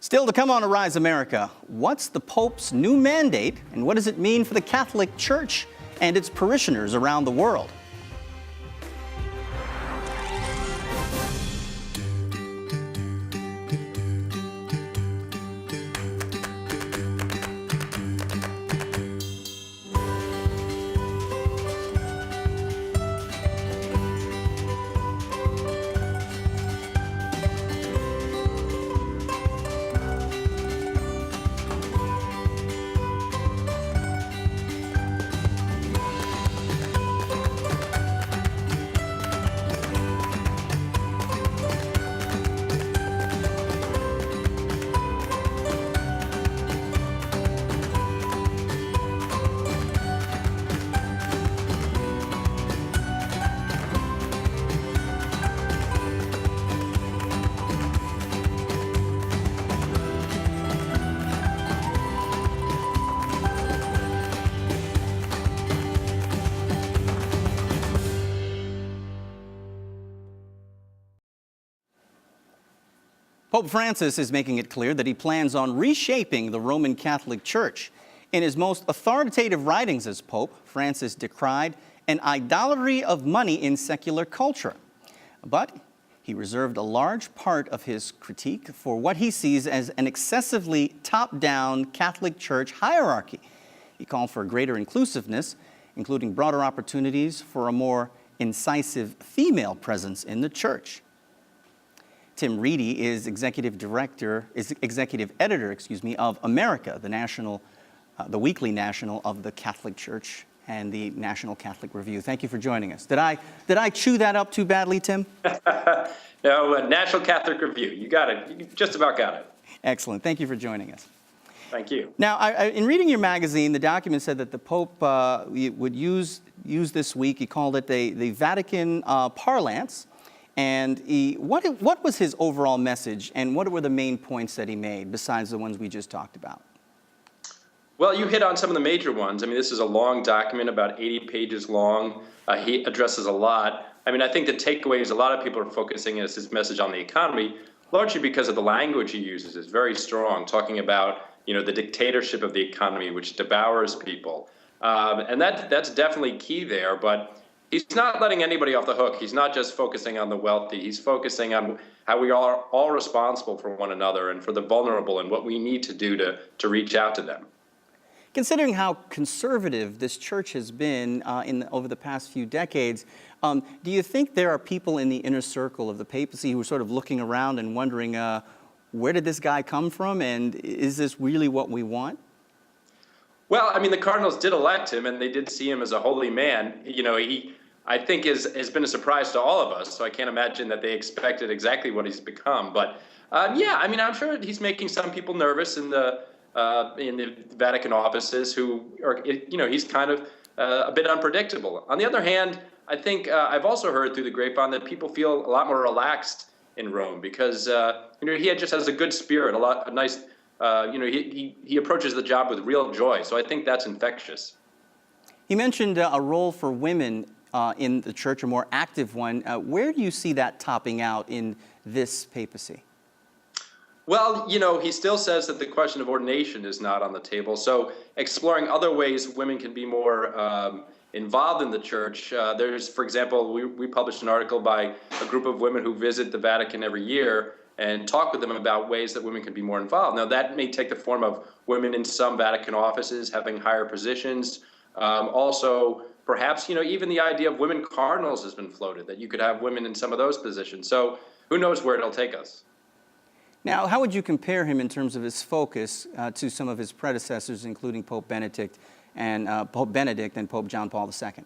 Still to come on Arise America, what's the Pope's new mandate and what does it mean for the Catholic Church and its parishioners around the world? Pope Francis is making it clear that he plans on reshaping the Roman Catholic Church. In his most authoritative writings as Pope, Francis decried an idolatry of money in secular culture. But he reserved a large part of his critique for what he sees as an excessively top-down Catholic Church hierarchy. He called for greater inclusiveness, including broader opportunities for a more incisive female presence in the Church. Tim Reidy is executive editor, of America, the weekly national of the Catholic Church and the National Catholic Review. Thank you for joining us. Did I chew that up too badly, Tim? No, National Catholic Review. You got it. You just about got it. Excellent. Thank you for joining us. Thank you. Now, in reading your magazine, the document said that the Pope would use this week, he called it the Vatican parlance. And what was his overall message, and what were the main points that he made, besides the ones we just talked about? Well, you hit on some of the major ones. I mean, this is a long document, about 80 pages long. He addresses a lot. I mean, I think the takeaways, a lot of people are focusing is his message on the economy, largely because of the language he uses is very strong, talking about, the dictatorship of the economy, which devours people. And that's definitely key there, but he's not letting anybody off the hook. He's not just focusing on the wealthy. He's focusing on how we are all responsible for one another and for the vulnerable and what we need to do to reach out to them. Considering how conservative this church has been over the past few decades, do you think there are people in the inner circle of the papacy who are sort of looking around and wondering, where did this guy come from, and is this really what we want? Well, I mean, the Cardinals did elect him, and they did see him as a holy man. He, I think, has been a surprise to all of us, so I can't imagine that they expected exactly what he's become. But, yeah, I mean, I'm sure he's making some people nervous in the Vatican offices who are, he's kind of a bit unpredictable. On the other hand, I think I've also heard through the grapevine that people feel a lot more relaxed in Rome because, he just has a good spirit, a nice, he approaches the job with real joy. So I think that's infectious. He mentioned a role for women in the church, a more active one. Where do you see that topping out in this papacy? Well, he still says that the question of ordination is not on the table. So exploring other ways women can be more involved in the church. There's, for example, we published an article by a group of women who visit the Vatican every year and talk with them about ways that women can be more involved. Now, that may take the form of women in some Vatican offices having higher positions. Also, perhaps, even the idea of women cardinals has been floated, that you could have women in some of those positions. So who knows where it'll take us. Now, how would you compare him in terms of his focus to some of his predecessors, including Pope Benedict and Pope John Paul II?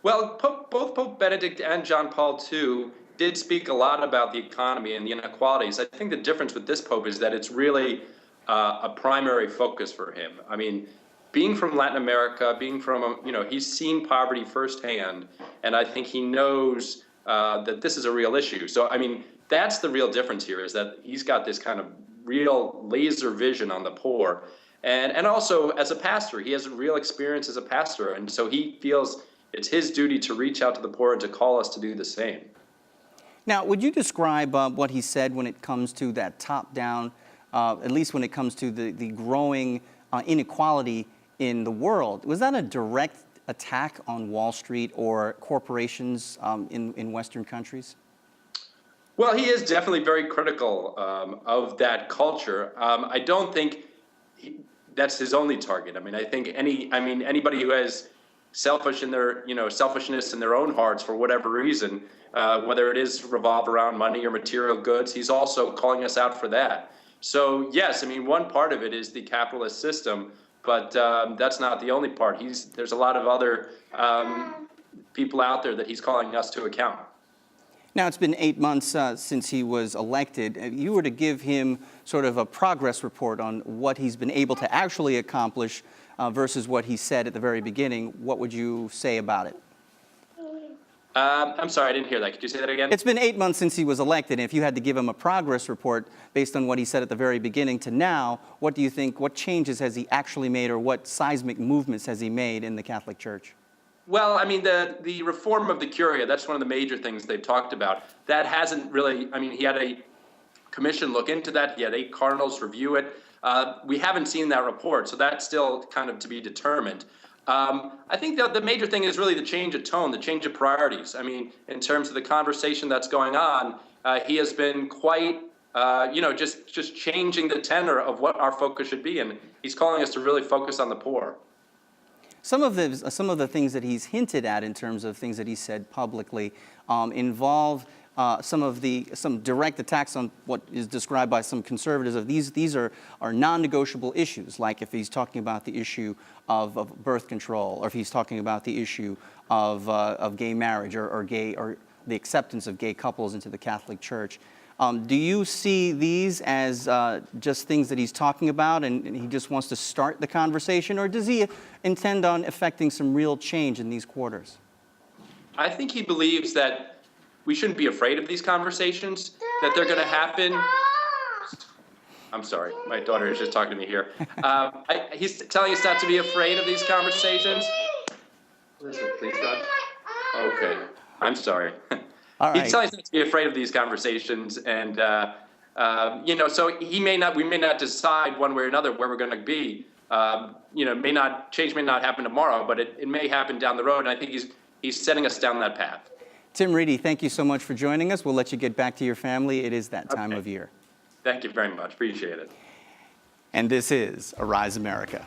Well, both Pope Benedict and John Paul II did speak a lot about the economy and the inequalities. I think the difference with this Pope is that it's really a primary focus for him. I mean, being from Latin America, being from, he's seen poverty firsthand, and I think he knows that this is a real issue. So, I mean, that's the real difference here, is that he's got this kind of real laser vision on the poor. And also, as a pastor, he has a real experience as a pastor, and so he feels it's his duty to reach out to the poor and to call us to do the same. Now, would you describe what he said when it comes to that top-down, at least when it comes to the growing inequality in the world? Was that a direct attack on Wall Street or corporations in Western countries? Well, he is definitely very critical of that culture. I don't think that's his only target. I mean, I think anybody who has selfishness in their own hearts for whatever reason, whether it is revolved around money or material goods, he's also calling us out for that. So yes, I mean, one part of it is the capitalist system, but that's not the only part. There's a lot of other people out there that he's calling us to account. Now, it's been 8 months since he was elected. If you were to give him sort of a progress report on what he's been able to actually accomplish versus what he said at the very beginning, what would you say about it? I'm sorry, I didn't hear that. Could you say that again? It's been 8 months since he was elected, and if you had to give him a progress report based on what he said at the very beginning to now, what do you think, what changes has he actually made, or what seismic movements has he made in the Catholic Church? Well, I mean, the reform of the Curia, that's one of the major things they've talked about. That hasn't really, I mean, he had a commission look into that. He had 8 cardinals review it. We haven't seen that report, so that's still kind of to be determined. I think that the major thing is really the change of tone, the change of priorities. I mean, in terms of the conversation that's going on, he has been quite, just changing the tenor of what our focus should be, and he's calling us to really focus on the poor. Some of the things that he's hinted at in terms of things that he said publicly involve some direct attacks on what is described by some conservatives of these are non-negotiable issues, like if he's talking about the issue of birth control, or if he's talking about the issue of gay marriage or the acceptance of gay couples into the Catholic Church. Do you see these as just things that he's talking about and he just wants to start the conversation, or does he intend on effecting some real change in these quarters? I think he believes that we shouldn't be afraid of these conversations, that they're going to happen. I'm sorry, my daughter is just talking to me here. He's telling us not to be afraid of these conversations. Listen, please, God. Okay, I'm sorry. All right. He's telling us not to be afraid of these conversations, and so we may not decide one way or another where we're going to be. Change may not happen tomorrow, but it may happen down the road, and I think he's setting us down that path. Tim Reidy, thank you so much for joining us. We'll let you get back to your family. It is that time of year. Thank you very much. Appreciate it. And this is Arise America.